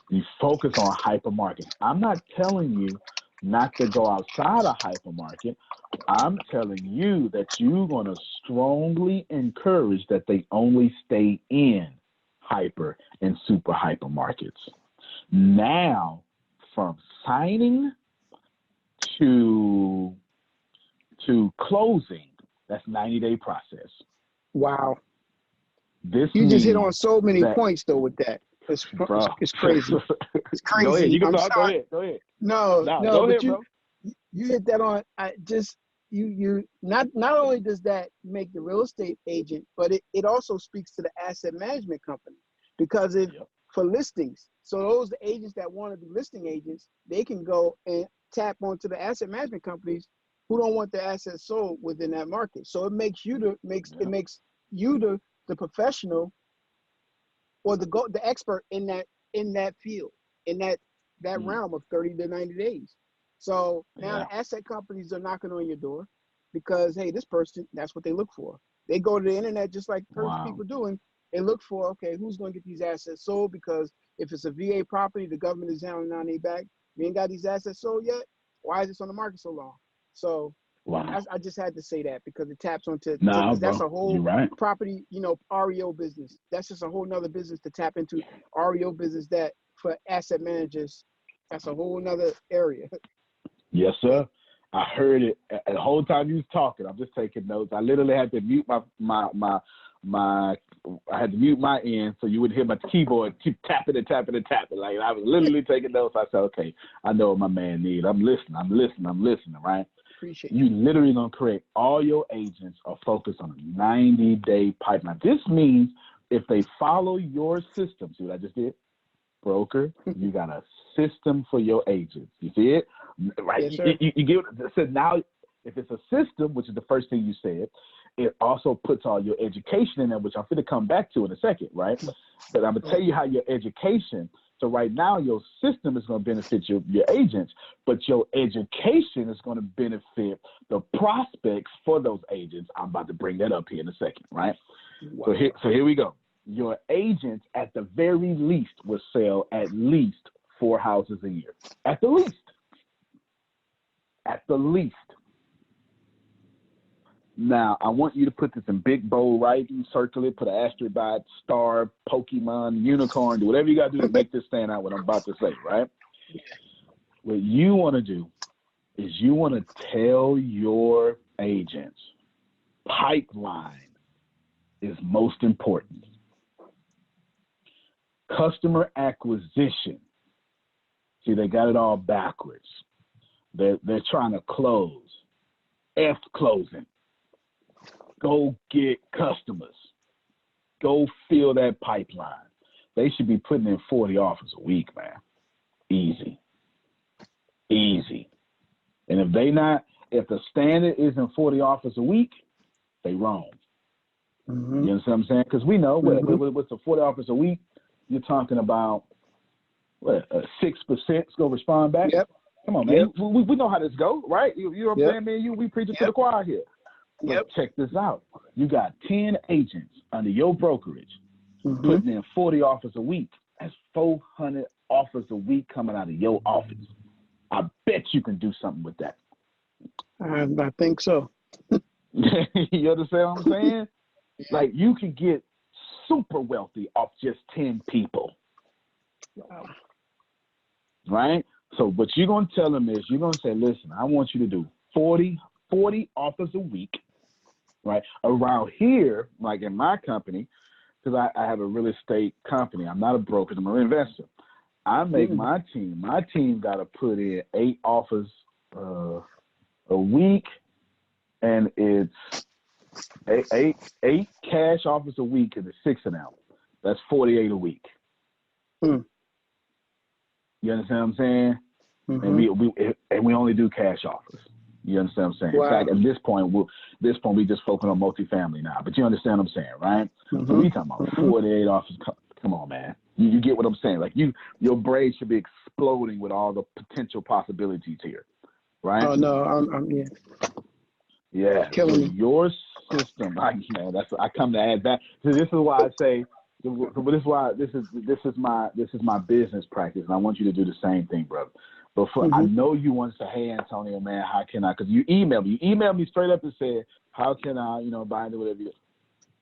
You focus on hypermarkets. I'm not telling you not to go outside a hypermarket. I'm telling you that you're going to strongly encourage that they only stay in hyper and super hypermarkets. Now, from signing to closing, that's 90-day process. Wow. This You just hit on means so many that, points though with that. bro. It's crazy. It's Go ahead. crazy. You can I'm talk. Go sorry. ahead. Go ahead. No, No, no, go but ahead, bro. you hit that on. I just you not only does that make the real estate agent, but it also speaks to the asset management company, because if Yep. for listings, so those the agents that want to be listing agents, they can go and tap onto the asset management companies who don't want their assets sold within that market. So it makes you Yeah. you the professional or the expert in that field, in that realm of 30 to 90 days. So now Yeah. the asset companies are knocking on your door because, hey, this person, that's what they look for. They go to the internet just like Wow. people doing. They look for, okay, who's going to get these assets sold? Because if it's a VA property, the government is handling on their back. We ain't got these assets sold yet. Why is this on the market so long? So Wow. I just had to say that because it taps onto, Nah, because that's bro. a whole You're right. property, REO business. That's just a whole nother business to tap into. REO business that for asset managers, that's a whole nother area. Yes, sir. I heard it the whole time you was talking. I'm just taking notes. I literally had to mute I had to mute my end so you wouldn't hear my keyboard keep tapping and tapping and tapping. Like I was literally taking notes. I said, okay, I know what my man needs. I'm listening, right? Appreciate You literally gonna create all your agents are focused on a 90-day pipeline. This means if they follow your system, see what I just did? Broker, you got a system for your agents. You see it? Right? Yes, sir. You get it. So now, if it's a system, which is the first thing you said, it also puts all your education in there, which I'm going to come back to in a second, right? But I'm going to tell you how your education, so right now your system is going to benefit your agents, but your education is going to benefit the prospects for those agents. I'm about to bring that up here in a second, right? Wow. So here we go. Your agents, at the very least, will sell at least 4 houses a year. At the least. At the least. Now, I want you to put this in big, bold writing, circle it, put an asterisk by it, star, Pokemon, unicorn, do whatever you got to do to make this stand out what I'm about to say, right? What you want to do is you want to tell your agents pipeline is most important. Customer acquisition. See, they got it all backwards. They're trying to close. F closing. Go get customers. Go fill that pipeline. They should be putting in 40 offers a week, man. Easy. And if the standard isn't 40 offers a week, they wrong. Mm-hmm. You understand what I'm saying? Because we know what's the 40 offers a week, you're talking about what 6% is gonna respond back. Yep. Come on, man. Yep. We know how this go, right? You know what I'm saying, man? We preaching to the choir here. But check this out. You got 10 agents under your brokerage putting in 40 offers a week. That's 400 offers a week coming out of your office. I bet you can do something with that. I think so. You understand what I'm saying? Like you can get super wealthy off just 10 people. Wow. Right? So what you're going to tell them is you're going to say, listen, I want you to do 40 offers a week, right? Around here, like in my company, because I have a real estate company. I'm not a broker. I'm an investor. I make my team got to put in 8 offers a week, and it's eight cash offers a week, and it's 6 of them. That's 48 a week. You understand what I'm saying? And we only do cash offers. You understand what I'm saying? Wow. In fact, at this point, we just focus on multifamily now. But you understand what I'm saying, right? So we talking about 48 offers. Come on, man. You get what I'm saying? Like your brain should be exploding with all the potential possibilities here, right? Oh no, I'm yeah. Yeah. Killing me. Your system, I come to add that. So this is why I say. This is why this is my business practice, and I want you to do the same thing, brother. But I know you want to say, hey, Antonio, man, how can I? Because you emailed me straight up and said, how can I, buy into whatever.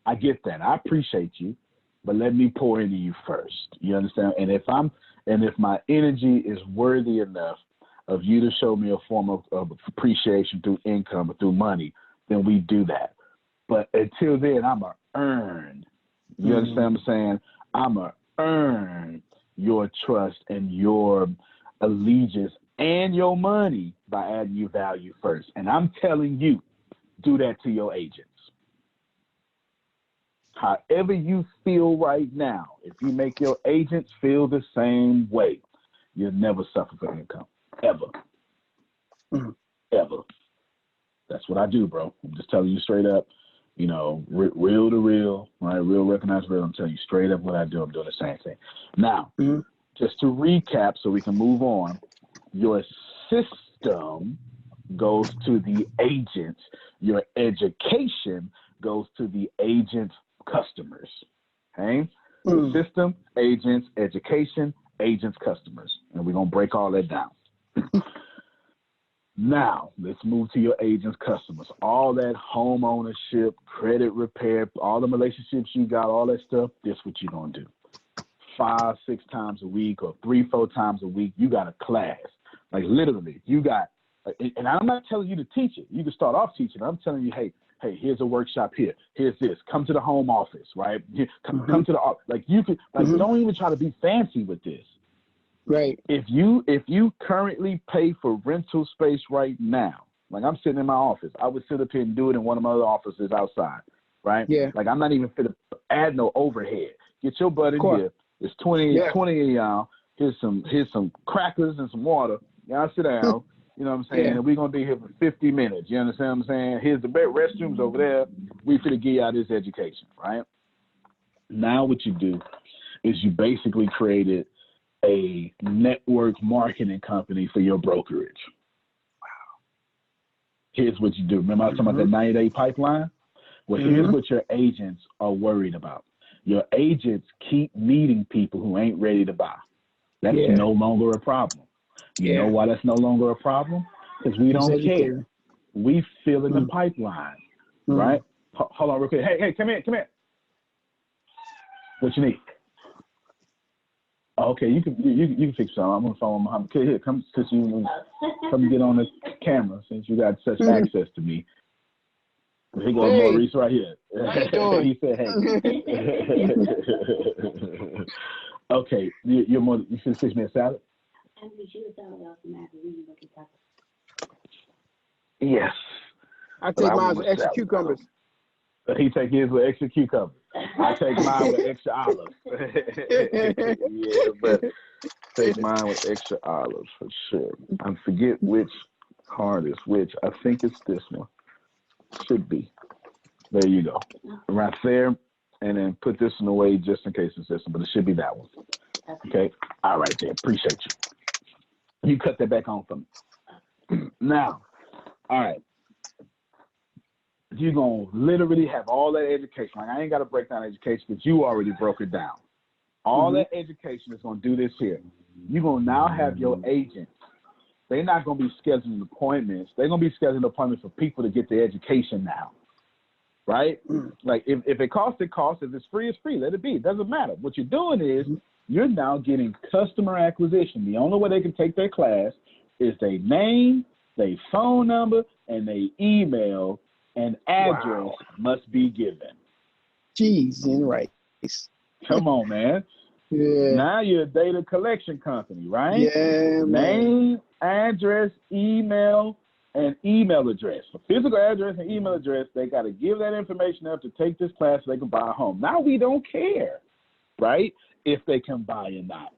I get that. I appreciate you, but let me pour into you first. You understand? And if my energy is worthy enough of you to show me a form of appreciation through income or through money, then we do that. But until then, I'm gonna earn You understand what I'm saying? I'm going to earn your trust and your allegiance and your money by adding you value first. And I'm telling you, do that to your agents. However you feel right now, if you make your agents feel the same way, you'll never suffer for income, ever. Ever. That's what I do, bro. I'm just telling you straight up, you know, real to real, right? Real recognized real. I'm telling you straight up what I do. I'm doing the same thing. Now, just to recap so we can move on, your system goes to the agents. Your education goes to the agent's customers. Okay? System, agents, education, agents, customers. And we're going to break all that down. Now, let's move to your agents, customers. All that home ownership, credit repair, all the relationships you got, all that stuff, this is what you're going to do. 5, 6 times a week or 3, 4 times a week, you got a class. Like literally, you got, and I'm not telling you to teach it. You can start off teaching. I'm telling you, hey, here's a workshop here. Here's this. Come to the home office, right? Come to the office. Like you could, like don't even try to be fancy with this. Right. If you currently pay for rental space right now, like I'm sitting in my office, I would sit up here and do it in one of my other offices outside, right? Yeah. Like I'm not even fit to add no overhead. Get your butt in here. It's 20 of y'all. Here's some crackers and some water. Y'all sit down. You know what I'm saying? And we're going to be here for 50 minutes. You understand what I'm saying? Here's the restrooms over there. We finna give y'all this education, right? Now what you do is you basically created a network marketing company for your brokerage. Wow. Here's what you do. Remember I was talking about that 90-day pipeline? Well, here's what your agents are worried about. Your agents keep meeting people who ain't ready to buy. That's no longer a problem. You know why that's no longer a problem? Because we don't care. We fill in the pipeline, right? Hold on real quick. Hey, come here. What you need? Okay, you can fix something. I'm on the phone with Muhammad. Here, come get on the camera since you got such access to me. Here goes Maurice right here. He said, hey. Okay, you should fix me a salad? Yes. I take mine with extra cucumbers. He take his with extra cucumbers. I take mine with extra olives. Yeah, but take mine with extra olives for sure. I forget which card is which. I think it's this one. Should be. There you go. Right there. And then put this one away just in case it's this one, but it should be that one. Okay? All right there. Appreciate you. You cut that back on for me. Now, all right. You're going to literally have all that education. Like, I ain't got to break down education because you already broke it down. All that education is going to do this here. You're going to now have your agents. They're not going to be scheduling appointments. They're going to be scheduling appointments for people to get the education now. Right? Like, if it costs, it costs. If it's free, it's free. Let it be. It doesn't matter. What you're doing is you're now getting customer acquisition. The only way they can take their class is their name, their phone number, and their email and address must be given. Jeez, and rice. Come on, man. Yeah. Now you're a data collection company, right? Yeah, Name, address, email, and email address. A physical address and email address, they got to give that information up to take this class so they can buy a home. Now we don't care, right, if they can buy or not.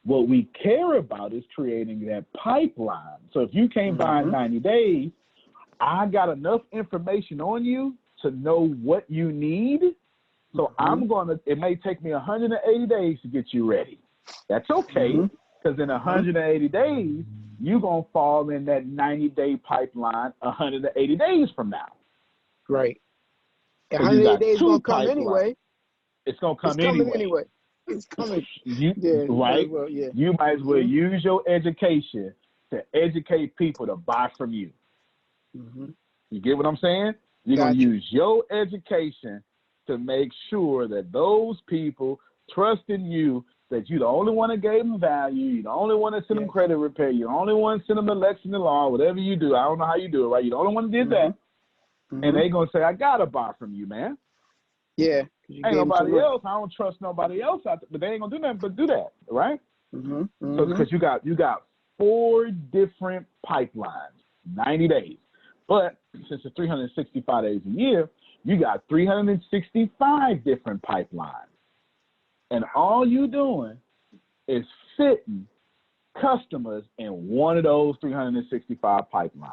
What we care about is creating that pipeline. So if you can't buy in 90 days, I got enough information on you to know what you need. So it may take me 180 days to get you ready. That's okay, because in 180 days, you're going to fall in that 90-day pipeline 180 days from now. Right. So 180 days is going to come anyway. It's going to come anyway. It's coming. Right? Well, yeah. You might as well use your education to educate people to buy from you. You get what I'm saying? You're going to use your education to make sure that those people trust in you, that you're the only one that gave them value, you're the only one that sent them credit repair, you're the only one that sent them election to law, whatever you do. I don't know how you do it, right? You're the only one that did that. And they're going to say, I got to buy from you, man. Yeah, You Ain't gave them too nobody much. else. I don't trust nobody else out there, but they ain't gonna do nothing but do that, right? Mm-hmm. So Mm-hmm. because you got 4 different pipelines, 90 days. But since it's 365 days a year, you got 365 different pipelines. And all you doing is fitting customers in one of those 365 pipelines.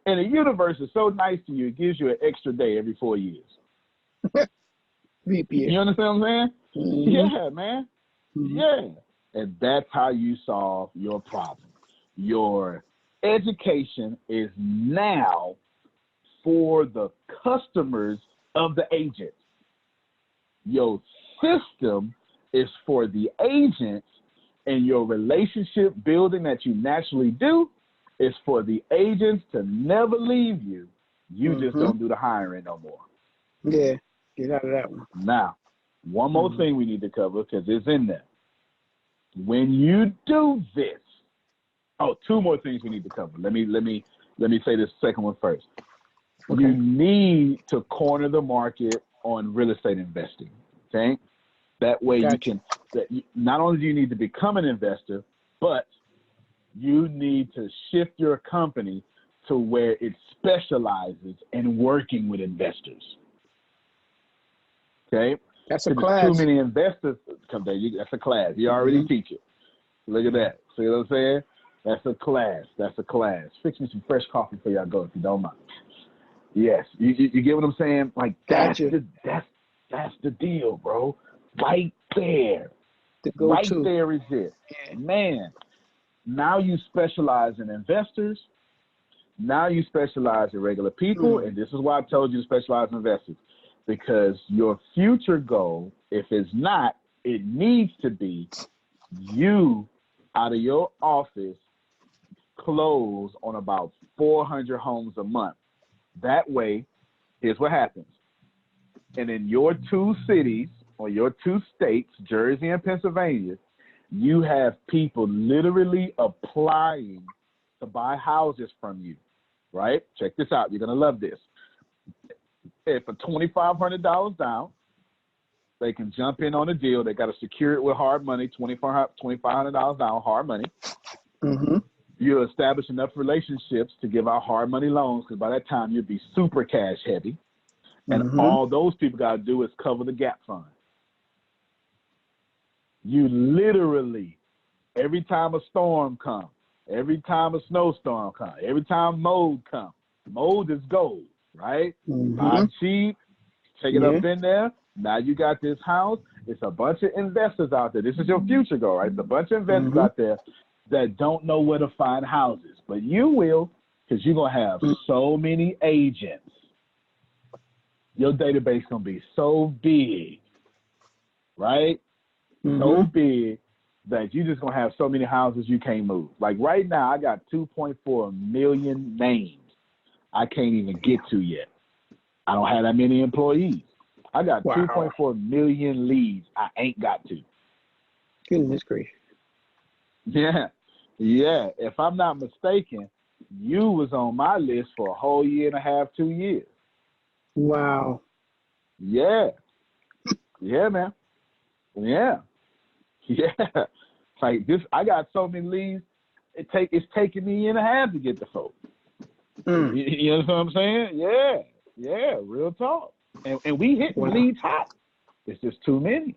And the universe is so nice to you, it gives you an extra day every 4 years. Leap year. You understand what I'm saying? Mm-hmm. Yeah, man. Mm-hmm. Yeah. And that's how you solve your problem. Your education is now for the customers of the agent. Your system is for the agents, and your relationship building that you naturally do is for the agents to never leave you. You just don't do the hiring no more. Yeah, get out of that one. Now, one more thing we need to cover because it's in there. When you do this, 2 more things we need to cover. Let me say this second one first. Okay. You need to corner the market on real estate investing. Okay, that way Gotcha. not only do you need to become an investor, but you need to shift your company to where it specializes in working with investors. Okay, That's a there's class. too many investors come there. That's a class. You already teach it. Look at that. See what I'm saying? That's a class. That's a class. Fix me some fresh coffee before y'all go, if you don't mind. Yes, you get what I'm saying? Like that's the deal, bro. Right there. The go-to. Right there is it. Yeah. Man, now you specialize in investors. Now you specialize in regular people, and this is why I told you to specialize in investors. Because your future goal, if it's not, it needs to be you out of your office close on about 400 homes a month. That way, here's what happens. And in your 2 cities or your 2 states, Jersey and Pennsylvania, you have people literally applying to buy houses from you, right? Check this out. You're going to love this. If for $2,500 down, they can jump in on a deal. They got to secure it with hard money, $2,500 down, hard money. Mm-hmm. You establish enough relationships to give out hard money loans because by that time you'll be super cash heavy. And all those people got to do is cover the gap fund. You literally, every time a storm comes, every time a snowstorm comes, every time mold comes, mold is gold, right? Buy cheap, take it up in there. Now you got this house. It's a bunch of investors out there. This is your future goal, right? It's a bunch of investors out there that don't know where to find houses. But you will, because you're going to have so many agents. Your database going to be so big, right? So big that you're just going to have so many houses you can't move. Like right now, I got 2.4 million names I can't even get to yet. I don't have that many employees. I got 2.4 million leads I ain't got to. Goodness gracious. Yeah. Yeah. If I'm not mistaken, you was on my list for a whole year and a half, 2 years. Wow. Yeah. Yeah, man. Yeah. Yeah. Like this, I got so many leads, it's taking me a year and a half to get the folks. You know what I'm saying? Yeah. Yeah. Real talk. And we hit leads hot. It's just too many.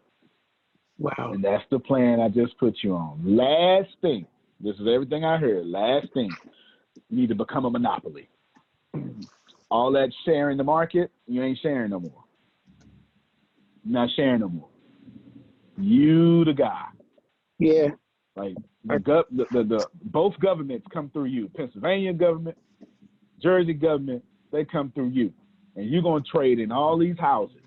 Wow. And that's the plan I just put you on. Last thing. This is everything I heard. Last thing. You need to become a monopoly. All that sharing the market, you ain't sharing no more. You're not sharing no more. You the guy. Yeah. Like the both governments come through you. Pennsylvania government, Jersey government, they come through you. And you're going to trade in all these houses.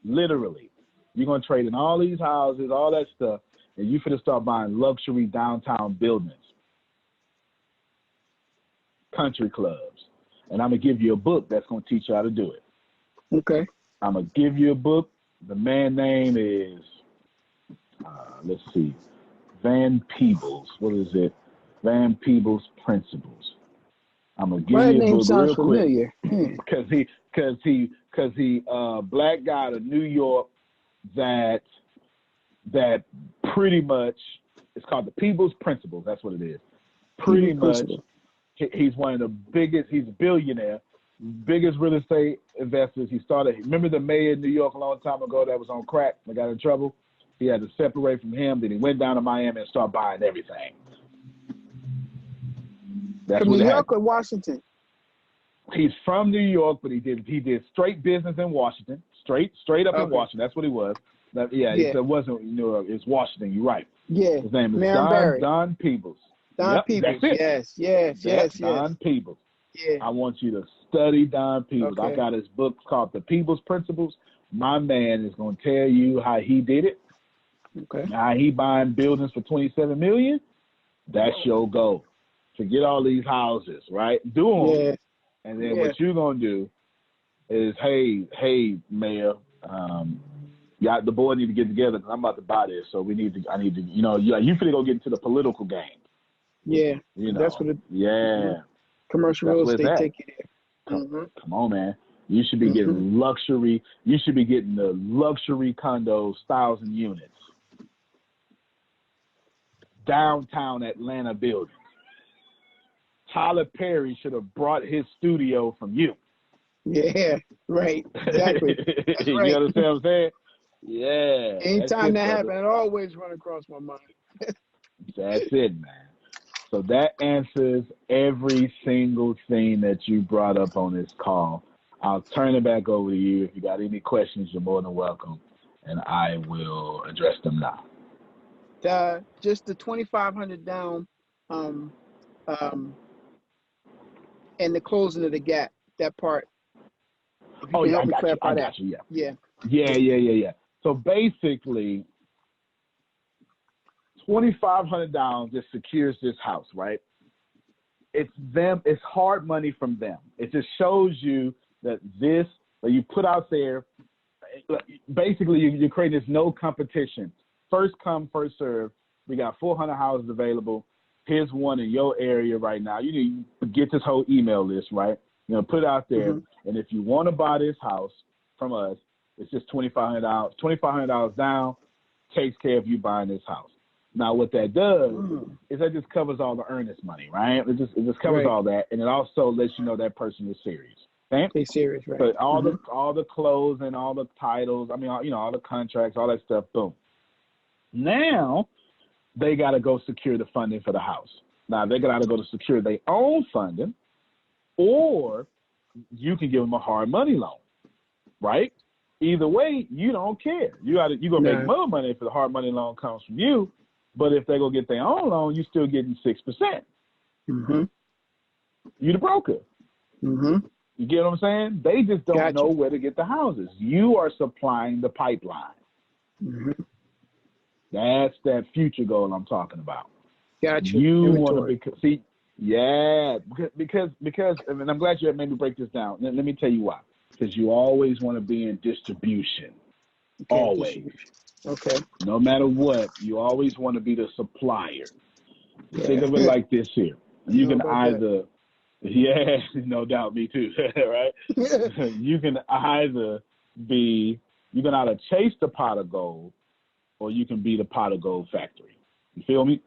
Literally. You're going to trade in all these houses, all that stuff, and you're going to start buying luxury downtown buildings, country clubs. And I'm going to give you a book that's going to teach you how to do it. Okay. I'm going to give you a book. The man name is, let's see, Van Peebles. What is it? Van Peebles Principles. I'm going to give you a book real quick. Familiar. Because he black guy out of New York, that pretty much, it's called the People's Principles. That's what it is. Pretty much, he's one of the biggest, he's a billionaire, biggest real estate investors. He started, remember the mayor of New York a long time ago that was on crack, that got in trouble? He had to separate from him. Then he went down to Miami and started buying everything. That's from what New York happened. or Washington? He's from New York, but he did straight business in Washington, straight up in Washington. That's what he was. It wasn't New York. It's Washington. You're right. Yeah. His name is Don Peebles. Don Peebles. Yes. Don Peebles. Yeah. I want you to study Don Peebles. Okay. I got his book called The People's Principles. My man is going to tell you how he did it. Okay. How he buying buildings for $27 million. That's your goal. To get all these houses, right? Do them. Yeah. And then what you're going to do is, hey, Mayor, the board need to get together because I'm about to buy this. So I need to, you finna go get into the political game. Yeah. That's what commercial real estate take you there. Come on, man. You should be getting luxury. You should be getting the luxury condos, 1,000 units. Downtown Atlanta building. Tyler Perry should have brought his studio from you. Yeah, right. Exactly. That's You right. understand what I'm saying? Yeah. Anytime that happens, it always run across my mind. That's it, man. So that answers every single thing that you brought up on this call. I'll turn it back over to you. If you got any questions, you're more than welcome, and I will address them now. Just the $2,500 down, and the closing of the gap, that part. I got you. Yeah. So basically, $2,500 just secures this house, right? It's them. It's hard money from them. It just shows you that you put out there, basically you're creating this no competition. First come, first serve. We got 400 houses available. Here's one in your area right now. You need to get this whole email list, right? Put it out there. And if you want to buy this house from us, it's just $2,500. $2,500 down takes care of you buying this house. Now, what that does is that just covers all the earnest money, right? It just covers all that, and it also lets you know that person is serious. Okay? They're serious, right? But all the closing, all the titles, all the contracts, all that stuff. Boom. Now they got to go secure the funding for the house. Now they got to go to secure their own funding, or you can give them a hard money loan, right? Either way, you don't care. You're gonna make more money if the hard money loan comes from you. But if they go get their own loan, you're still getting 6%. You the broker. You get what I'm saying? They just don't know where to get the houses. You are supplying the pipeline. That's that future goal I'm talking about. Gotcha. You want to because and I'm glad you made me break this down. Let me tell you why. Because you always want to be in distribution. Always. Okay. No matter what, you always want to be the supplier. Think of it like this here. You can either, no doubt, me too, right? You can either chase the pot of gold, or you can be the pot of gold factory. You feel me?